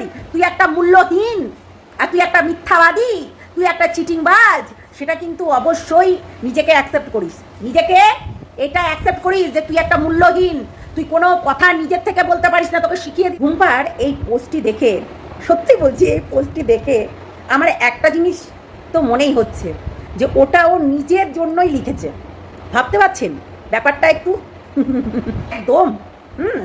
পারি তুই একটা মূল্যহীন আর তুই একটা মিথ্যাবাদী, তুই একটা চিটিংবাজ, সেটা কিন্তু অবশ্যই নিজেকে অ্যাকসেপ্ট করিস, নিজেকে এটা অ্যাকসেপ্ট করিস যে তুই একটা মূল্যহীন, তুই কোনো কথা নিজের থেকে বলতে পারিস না, তোকে শিখিয়ে। ঘুমপার এই পোস্টটি দেখে, সত্যি বলছি, এই পোস্টটি দেখে আমার একটা জিনিস তো মনেই হচ্ছে যে ওটা ও নিজের জন্যই লিখেছে। ভাবতে পারছেন ব্যাপারটা একটু? একদম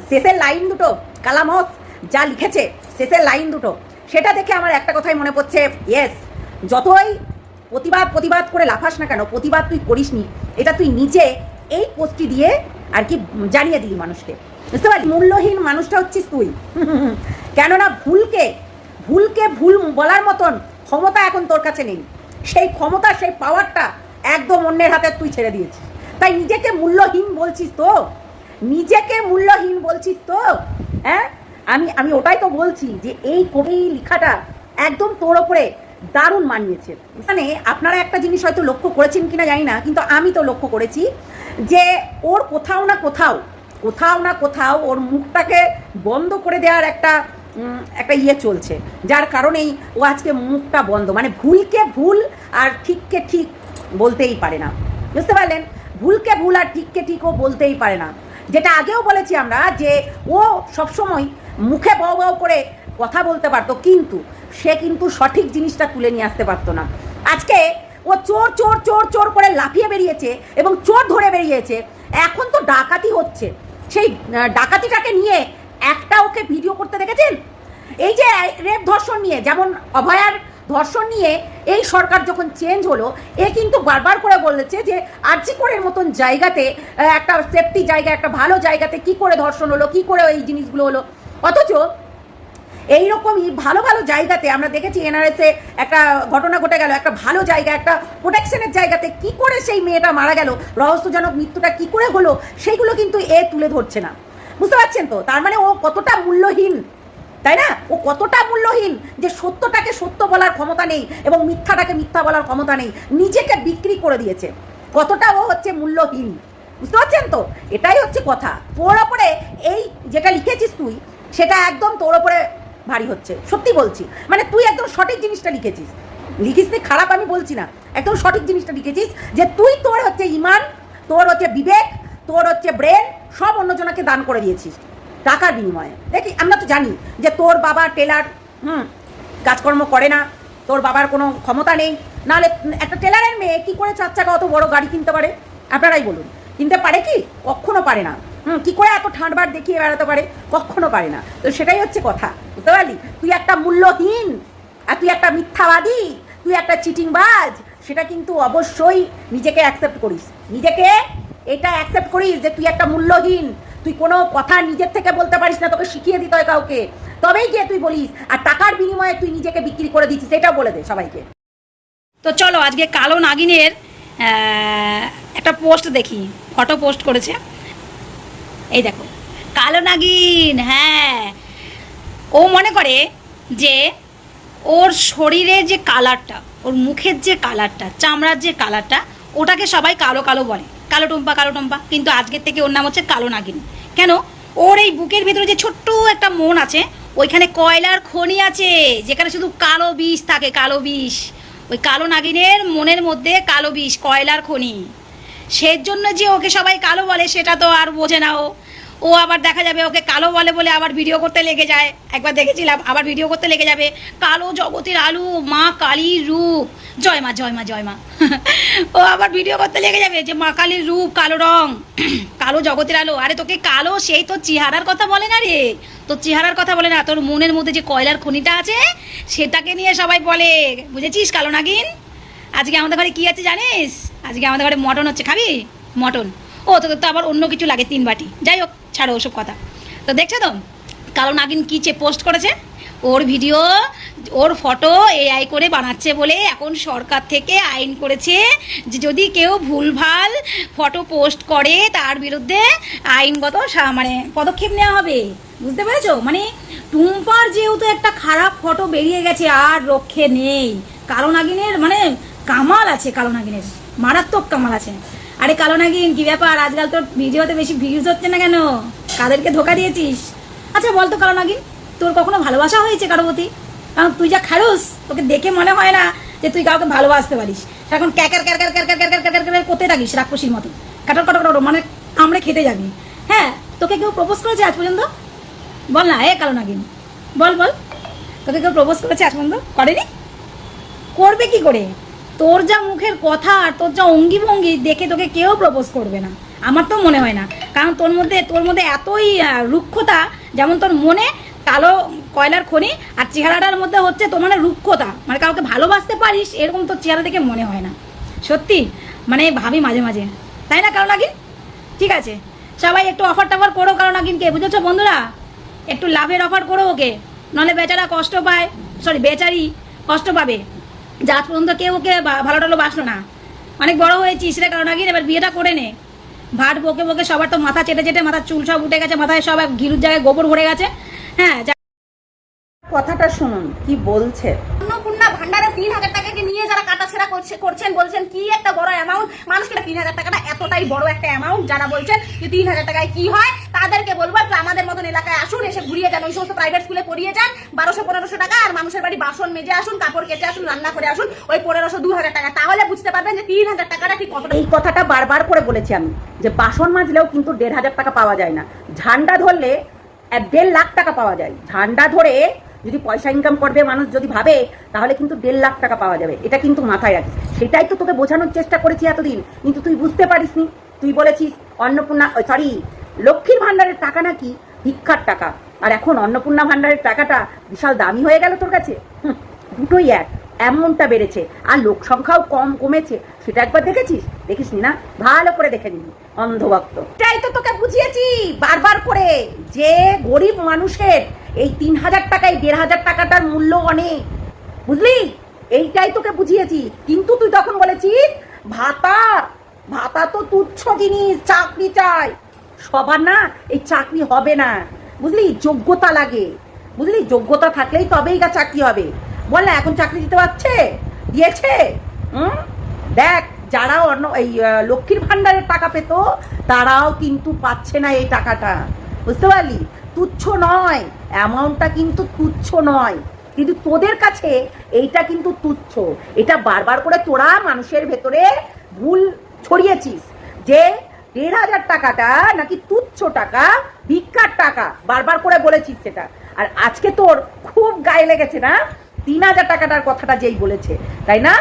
শেষের লাইন দুটো, কালামস যা লিখেছে শেষের লাইন দুটো, সেটা দেখে আমার একটা কথাই মনে পড়ছে, ইয়েস, যতই প্রতিবাদ করে লাফাস না কেন, প্রতিবাদ তুই করিসনি, এটা তুই নিজে এই পোস্টটি দিয়ে আর কি জানিয়ে দিলি মানুষকে, বুঝতে পারলি? মূল্যহীন মানুষটা হচ্ছিস তুই। কেননা ভুলকে ভুল বলার মতন ক্ষমতা এখন তোর কাছে নেই, সেই ক্ষমতা, সেই পাওয়ারটা একদম অন্যের হাতে তুই ছেড়ে দিয়েছিস। তাই নিজেকে মূল্যহীন বলছিস তো, নিজেকে মূল্যহীন বলছিস তো। হ্যাঁ, আমি ওটাই তো বলছি যে এই কবি লেখাটা একদম তোর ওপরে দারুণ মানিয়েছে। মানে আপনারা একটা জিনিস হয়তো লক্ষ্য করেছেন কিনা জানি না, কিন্তু আমি তো লক্ষ্য করেছি যে ওর কোথাও না কোথাও ওর মুখটাকে বন্ধ করে দেওয়ার একটা ইয়ে চলছে, যার কারণেই ও আজকে মুখটা বন্ধ, মানে ভুলকে ভুল আর ঠিককে ঠিক বলতেই পারে না, বুঝতে পারলেন? ভুলকে ভুল আর ঠিককে ঠিক ও বলতেই পারে না। যেটা আগেও বলেছি আমরা যে ও সবসময় মুখে বাউ বাউ করে কথা বলতে পারতো, কিন্তু সে কিন্তু সঠিক জিনিসটা তুলে নিয়ে আসতে পারতো না। আজকে ও চোর চোর চোর চোর করে লাফিয়ে বেরিয়েছে এবং চোর ধরে বেরিয়েছে। এখন তো ডাকাতি হচ্ছে, সেই ডাকাতিটাকে নিয়ে একটা ওকে ভিডিও করতে দেখেছেন? এই যে রেপ ধর্ষণ নিয়ে, যেমন অভয়ার ধর্ষণ নিয়ে এই সরকার যখন চেঞ্জ হলো, এ কিন্তু বারবার করে বলেছে যে আরজি করের মতন জায়গাতে, একটা সেফটি জায়গা, একটা ভালো জায়গাতে কি করে ধর্ষণ হলো, কি করে এই জিনিসগুলো হলো। অথচ এইরকমই ভালো ভালো জায়গাতে আমরা দেখেছি, এনআরএসে একটা ঘটনা ঘটে গেল, একটা ভালো জায়গা, একটা প্রোটেকশনের জায়গাতে কি করে সেই মেয়েটা মারা গেল, রহস্যজনক মৃত্যুটা কি করে হলো, সেইগুলো কিন্তু এ তুলে ধরছে না, বুঝতে পারছেন তো? তার মানে ও কতটা মূল্যহীন, তাই না? ও কতটা মূল্যহীন যে সত্যটাকে সত্য বলার ক্ষমতা নেই এবং মিথ্যাটাকে মিথ্যা বলার ক্ষমতা নেই, নিজেকে বিক্রি করে দিয়েছে। কতটা ও হচ্ছে মূল্যহীন, বুঝতে পারছেন তো? এটাই হচ্ছে কথা। তোর ওপরে এই যেটা লিখেছিস তুই, সেটা একদম তোর ওপরে ভারী হচ্ছে, সত্যি বলছি। মানে তুই একদম সঠিক জিনিসটা লিখেছিস, লিখিস নি খারাপ আমি বলছি না, একদম সঠিক জিনিসটা লিখেছিস যে তুই, তোর হচ্ছে ইমান, তোর হচ্ছে বিবেক, তোর হচ্ছে ব্রেন, সব অন্যজনকে দান করে দিয়েছিস টাকার বিনিময়ে। দেখি, আমরা তো জানি যে তোর বাবা টেলার, কাজকর্ম করে না, তোর বাবার কোনো ক্ষমতা নেই, নাহলে একটা টেলারের মেয়ে কি করে 4 চাকা অত বড় গাড়ি কিনতে পারে? আপনারাই বলুন, কিনতে পারে কি? কখনো পারে না। কি করে এত ঠাঁটবার দেখিয়ে বেড়াতে পারে? কখনো পারে না। তো সেটাই হচ্ছে কথা, বুঝতে পারলি? তুই একটা মূল্যহীন আর তুই একটা মিথ্যাবাদী, তুই একটা চিটিংবাজ, সেটা কিন্তু অবশ্যই নিজেকে অ্যাকসেপ্ট করিস, নিজেকে এটা অ্যাকসেপ্ট করিস যে তুই একটা মূল্যহীন, তুই কোনো কথা নিজের থেকে বলতে পারিস না, তোকে শিখিয়ে দিতে হয় কাউকে, তবেই গিয়ে তুই বলিস। আর টাকার বিনিময়ে তুই নিজেকে বিক্রি করে দিচ্ছিস, সেটাও বলে দে সবাইকে। তো চলো আজকে কালো নাগিনের একটা পোস্ট দেখি, ফটো পোস্ট করেছে, এই দেখো কালো নাগিন। হ্যাঁ, ও মনে করে যে ওর শরীরের যে কালারটা, ওর মুখের যে কালারটা, চামড়ার যে কালারটা, ওটাকে সবাই কালো কালো বলে, কালো টম্পা। কিন্তু আজকের থেকে ওর নাম হচ্ছে কালো নাগিন। কেন? ওর এই বুকের ভিতরে যে ছোট্ট একটা মন আছে, ওইখানে কয়লার খনি আছে, যেখানে শুধু কালো বিষ থাকে, কালো বিষ। ওই কালো নাগিনের মনের মধ্যে কালো বিষ, কয়লার খনি। সেজন্য যে ওকে সবাই কালো বলে সেটা তো আর বোঝে না ও আবার দেখা যাবে ওকে কালো বলে বলে আবার ভিডিও করতে লেগে যায়। একবার দেখেছিলাম, আবার ভিডিও করতে লেগে যাবে, কালো জগতের আলু, মা কালীর রূপ, জয় মা জয় মা জয় মা। ও আবার ভিডিও করতে লেগে যাবে যে মা কালীর রূপ, কালো রং, কালো জগতের আলো। আরে তোকে কালো সেই তোর চেহারার কথা বলে না রে, তোর চেহারার কথা বলে না, তোর মনের মধ্যে যে কয়লার খনিটা আছে সেটাকে নিয়ে সবাই বলে, বুঝেছিস কালো নাগিন? আজকে আমাদের ঘরে কি আছে জানিস? আজকে আমাদের ঘরে মটন হচ্ছে, খাবি মটন? ও তোদের তো আবার অন্য কিছু লাগে 3 বাটি। যাই হোক, ছাড়ো ওসব কথা। তো দেখছো তো কালো নাগিন কী পোস্ট করেছে? ওর ভিডিও, ওর ফটো এআই করে বানাচ্ছে বলে এখন সরকার থেকে আইন করেছে যে যদি কেউ ভুলভাল ফটো পোস্ট করে তার বিরুদ্ধে আইনগত মানে পদক্ষেপ নেওয়া হবে, বুঝতে পেরেছো? মানে টুম্পার যেহেতু একটা খারাপ ফটো বেরিয়ে গেছে, আর রক্ষে নেই। কালো নাগিনের মানে কামাল আছে, কালো নাগিনের মারাত্মক কামাল আছে। আরে কালো নাগিন, কি ব্যাপার? আজকাল তোর ভিডিওতে বেশি ভিউজ হচ্ছে না কেন? কাদেরকে ধোকা দিয়েছিস? আচ্ছা বলতো কালো নাগিন, তোর কখনো ভালোবাসা হয়েছে কারো প্রতি? কারণ তুই যা খারুস, তোকে দেখে মনে হয় না যে তুই কাউকে ভালোবাসতে পারিস। এখন cracker cracker cracker cracker cracker cracker করতে থাকিস রাক্ষসীর মতো, কাটার কাটার কাটার মানে কামড়ে খেতে যাবি। হ্যাঁ, তোকে কেউ প্রপোজ করেছে আজ পর্যন্ত? বল না, কালো নাগিন, বল বল, তোকে কেউ প্রপোজ করেছে আজ পর্যন্ত? করেনি? করবে কি করে? তোর যা মুখের কথা আর তোর যা অঙ্গি ভঙ্গি দেখে তোকে কেউ প্রপোজ করবে না, আমার তো মনে হয় না। কারণ তোর মধ্যে এতই রুক্ষতা, যেমন তোর মনে কালো কয়লার খনি আর চেহারাটার মধ্যে হচ্ছে তোর মানে রুক্ষতা, মানে কাউকে ভালোবাসতে পারিস এরকম তোর চেহারা দেখে মনে হয় না। সত্যি মানে ভাবি মাঝে মাঝে, তাই না কালো নাগিন? ঠিক আছে, সবাই একটু অফার টফার করো কালো নাগিনকে, বুঝেছো বন্ধুরা? একটু লাভের অফার করো ওকে, নাহলে বেচারা কষ্ট পায়, বেচারি কষ্ট পাবে। যা আজ পর্যন্ত কেউ ওকে ভালো টালো বাসলো না। অনেক বড় হয়েছিস রে কারণ নাকি, এবার বিয়েটা করে নে। ভাট বকে বকে সবার তো মাথা চেটে চেটে মাথার চুল সব উঠে গেছে, মাথায় সব ঘিরুর জায়গায় গোবর ভরে গেছে। হ্যাঁ, কথাটা শুনুন কি বলছে। অন্নপূর্ণা ভান্ডারে 3,000 টাকাকে নিয়ে যারা কাটাছেড়া করছেন, বলছেন কি একটা বড় অ্যামাউন্ট, মানুষকে 3,000 টাকাটা এতটাই বড় একটা অ্যামাউন্ট, যারা বলছেন যে 3,000 টাকায় কি হয়, তাদেরকে বলবো একটু আমাদের মতন এলাকায় আসুন, এসে ঘুরিয়ে যান, ওই সমস্ত প্রাইভেট স্কুলে পড়িয়ে যান, 1200-1500 টাকা, আর মানুষের বাড়ি বাসন মেজে আসুন, কাপড় কেচে আসুন, রান্না করে আসুন, ওই 1500-2000 টাকা, তাহলে বুঝতে পারবেন যে 3,000 টাকাটা ঠিক কতটা। এই কথাটা বারবার করে বলেছি আমি, যে বাসন মাজলেও কিন্তু 1,500 টাকা পাওয়া যায় না, ঝান্ডা ধরলে 1.5 লাখ টাকা পাওয়া যায়। ঝান্ডা ধরে যদি পয়সা ইনকাম করবে মানুষ যদি ভাবে, তাহলে কিন্তু 1.5 লাখ টাকা পাওয়া যাবে। এটা কিন্তু মাথায় রাখিস। সেটাই তো তোকে বোঝানোর চেষ্টা করেছি এতদিন, কিন্তু তুই বুঝতে পারিসনি। তুই বলেছিস অন্নপূর্ণা, সরি, লক্ষ্মীর ভান্ডারের টাকা নাকি ভিক্ষার টাকা, আর এখন অন্নপূর্ণা ভান্ডারের টাকাটা বিশাল দামি হয়ে গেল তোর কাছে। দুটোই এক, অ্যামাউন্টটা বেড়েছে আর লোক সংখ্যাও কমেছে। সেটা একবার দেখেছিস? দেখিসনি না? ভালো করে দেখে নিবি অন্ধভক্ত। এটাই তো তোকে বুঝিয়েছি বারবার করে, যে গরিব মানুষের এই 3,000 টাকায় 1,500 টাকাটার মূল্য অনেক, বুঝলি? এইটাই তোকে বুঝিয়েছি। কিন্তু তুই তখন বলেছিস ভাতা তো তুচ্ছ জিনিস, চাকরি চাই। সবার না এই চাকরি হবে না, বুঝলি? যোগ্যতা লাগে, বুঝলি? যোগ্যতা থাকলেই তবেই গা চাকরি হবে। বল না, এখন চাকরি দিতে পারছে? দিয়েছে? দেখ, যারা এই লক্ষ্মীর ভান্ডারের টাকা পেত, তারাও কিন্তু পাচ্ছে না এই টাকাটা, বুঝতে পারলি? তুচ্ছ নয়, অ্যামাউন্টটা কিন্তু তুচ্ছ নয়, কিন্তু তোদের কাছে এইটা কিন্তু তুচ্ছ। এটা বারবার করে তোরা মানুষের ভেতরে ভুল ছড়িয়েছিস যে 1,500 টাকাটা নাকি তুচ্ছ টাকা, ভিক্ষার টাকা, বারবার করে বলেছিস সেটা। আর আজকে তোর খুব গায়ে লেগেছে না 3,000 টাকাটার কথাটা যেই বলেছে, তাই না?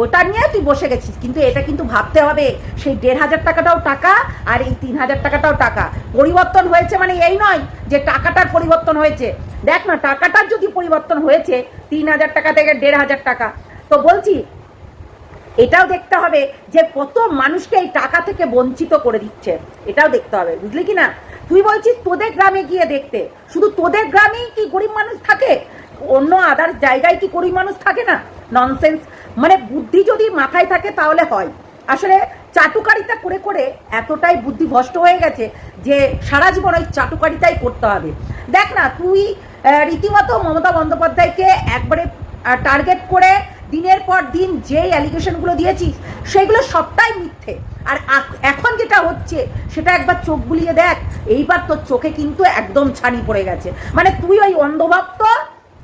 ওটা নিয়ে তুই বসে গেছিস। কিন্তু এটা কিন্তু ভাবতে হবে, সেই 1,500 টাকাটাও টাকা আর এই 3,000 টাকাটাও টাকা। পরিবর্তন হয়েছে মানে এই নয় যে টাকাটার পরিবর্তন হয়েছে। দেখ না, টাকাটার যদি পরিবর্তন হয়েছে 3,000 টাকা থেকে 1,500 টাকা, তো বলছি এটাও দেখতে হবে যে কত মানুষকে এই টাকা থেকে বঞ্চিত করে দিচ্ছে, এটাও দেখতে হবে, বুঝলি কি না? তুই বলছিস তোদের গ্রামে গিয়ে দেখতে, শুধু তোদের গ্রামেই কি গরিব মানুষ থাকে? অন্য আদার্স জায়গায় কি গরিব মানুষ থাকে না? ননসেন্স। মানে বুদ্ধি যদি মাথায় থাকে তাহলে হয়। আসলে চাটুকারিতা করে করে এতটাই বুদ্ধি ভ্রষ্ট হয়ে গেছে যে সারা জীবন ওই চাটুকারিতাই করতে হবে। দেখ না, তুই রীতিমতো মমতা বন্দ্যোপাধ্যায়কে একবারে টার্গেট করে দিনের পর দিন যেই অ্যালিগেশনগুলো দিয়েছিস সেগুলো সবটাই মিথ্যে। আর এখন যেটা হচ্ছে সেটা একবার চোখ বুলিয়ে দেখ, এইবার তোর চোখে কিন্তু একদম ছানি পড়ে গেছে। মানে তুই ওই অন্ধভক্ত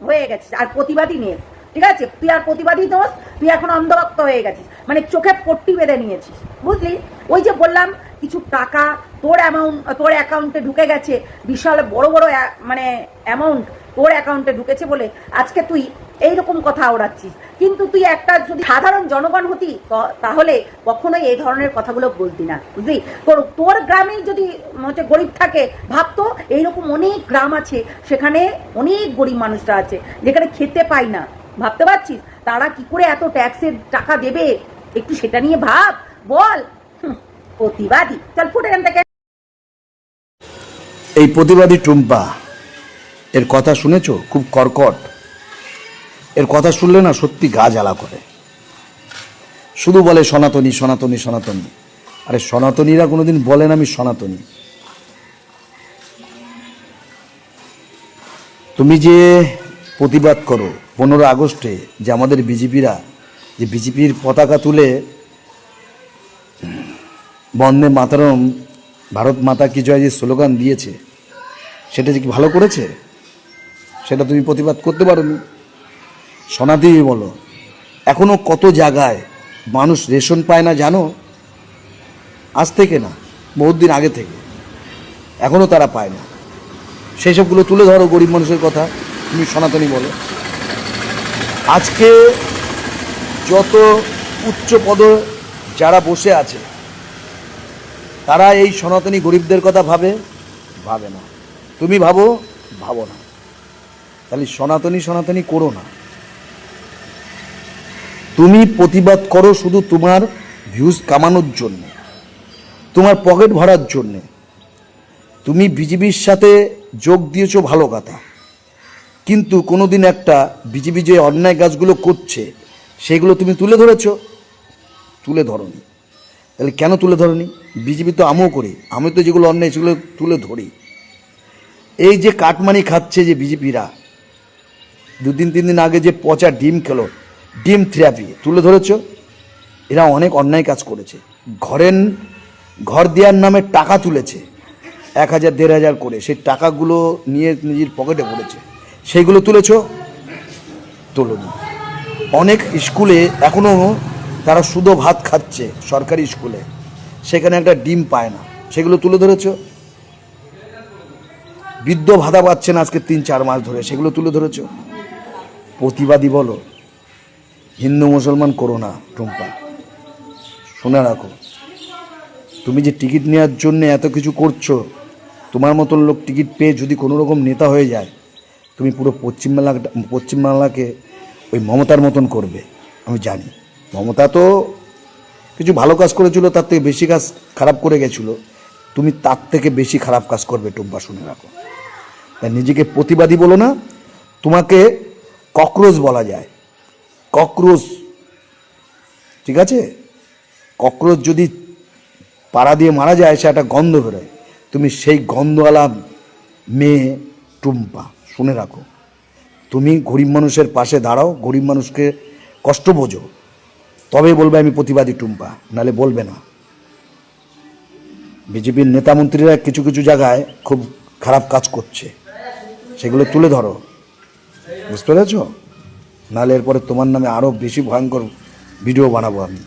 হয়ে গেছিস, আর প্রতিবাদী নেই। ঠিক আছে, তুই আর প্রতিবাদী নোস, তুই এখন অন্ধভক্ত হয়ে গেছিস, মানে চোখে পট্টি বেঁধে নিয়েছিস, বুঝলি? ওই যে বললাম কিছু টাকা তোর অ্যাকাউন্টে ঢুকে গেছে, বিশাল বড় বড় মানে অ্যামাউন্ট তোর অ্যাকাউন্টে ঢুকেছে বলে আজকে তুই এইরকম কথা ওড়াচ্ছিস। কিন্তু তুই একটা যদি সাধারণ জনগণ হতি তাহলে কখনোই এই ধরনের কথাগুলো বলতি না, বুঝলি? তোর গ্রামেই যদি হচ্ছে গরিব থাকে, ভাবতো এইরকম অনেক গ্রাম আছে সেখানে অনেক গরিব মানুষরা আছে যেখানে খেতে পায় না। ভাবতে পারছিস তারা কি করে এত ট্যাক্সের টাকা দেবে? একটু সেটা নিয়ে ভাব, বল। প্রতিবাদী, চল ফুট এখান থেকে। এই প্রতিবাদী টুম্পা, এর কথা শুনেছো? খুব কর্কট। এর কথা শুনলে না সত্যি গা জ্বালা করে। শুধু বলে সনাতনী সনাতনী সনাতনী। আরে সনাতনীরা কোনোদিন বলেন আমি সনাতনী? তুমি যে প্রতিবাদ করো 15 আগস্টে, যে আমাদের বিজেপিরা যে বিজেপির পতাকা তুলে বন্দে মাতরম, ভারত মাতা কি জয় যে স্লোগান দিয়েছে, সেটা যে কি ভালো করেছে? সেটা তুমি প্রতিবাদ করতে পারোনি। সনাতনী বলো, এখনো কত জায়গায় মানুষ রেশন পায় না জানো? আজ থেকে না, বহুত দিন আগে থেকে এখনো তারা পায় না। সেই সবগুলো তুলে ধরো, গরিব মানুষের কথা তুমি সনাতনী বলো। আজকে যত উচ্চ পদ যারা বসে আছে তারা এই সনাতনী গরিবদের কথা ভাবে না। তুমি ভাবো না, তাহলে সনাতনী করো না। তুমি প্রতিবাদ করো শুধু তোমার ভিউজ কামানোর জন্য, তোমার পকেট ভরার জন্যে। তুমি বিজেপির সাথে যোগ দিয়েছো ভালো কথা, কিন্তু কোনোদিন একটা বিজেপি যে অন্যায় কাজগুলো করছে সেগুলো তুমি তুলে ধরোনি। তাহলে কেন তুলে ধরোনি? বিজেপি তো আমিও করি, আমি তো যেগুলো অন্যায় সেগুলো তুলে ধরি। এই যে কাটমানি খাচ্ছে যে বিজেপিরা, 2-3 দিন আগে যে পচা ডিম খেলো, ডিম থেরাপি তুলে ধরেছ। এরা অনেক অন্যায় কাজ করেছে। ঘর দেওয়ার নামে টাকা তুলেছে 1000-1500 করে, সেই টাকাগুলো নিয়ে নিজের পকেটে পড়েছে, সেইগুলো তোলোনি। অনেক স্কুলে এখনও তারা শুধু ভাত খাচ্ছে, সরকারি স্কুলে, সেখানে একটা ডিম পায় না, সেগুলো তুলে ধরেছ। বৃদ্ধ ভাতা পাচ্ছে না আজকে 3-4 মাস ধরে, সেগুলো তুলে ধরেছ। প্রতিবাদী বলো, হিন্দু মুসলমান করো না টুম্পা, শুনে রাখো। তুমি যে টিকিট নেওয়ার জন্য এত কিছু করছো, তোমার মতন লোক টিকিট পেয়ে যদি কোনো রকম নেতা হয়ে যায়, তুমি পুরো পশ্চিমবাংলাকে ওই মমতার মতন করবে। আমি জানি মমতা তো কিছু ভালো কাজ করেছিল, তার থেকে বেশি কাজ খারাপ করে গেছিলো, তুমি তার থেকে বেশি খারাপ কাজ করবে টুম্পা, শুনে রাখো। তাই নিজেকে প্রতিবাদী বলো না, তোমাকে ককরোচ বলা যায়, ককরোচ, ঠিক আছে? ককরোচ যদি পাড়া দিয়ে মারা যায়, সে একটা গন্ধ বেরোয়, তুমি সেই গন্ধওয়ালা মেয়ে টুম্পা, শুনে রাখো। তুমি গরিব মানুষের পাশে দাঁড়াও, গরিব মানুষকে কষ্ট বোঝো, তবে বলবে আমি প্রতিবাদী টুম্পা, নাহলে বলবে না। বিজেপির নেতামন্ত্রীরা কিছু কিছু জায়গায় খুব খারাপ কাজ করছে, সেগুলো তুলে ধরো, বুঝতে পেরেছ? নাহলে এরপরে তোমার নামে আরও বেশি ভয়ঙ্কর ভিডিও বানাবো আমি।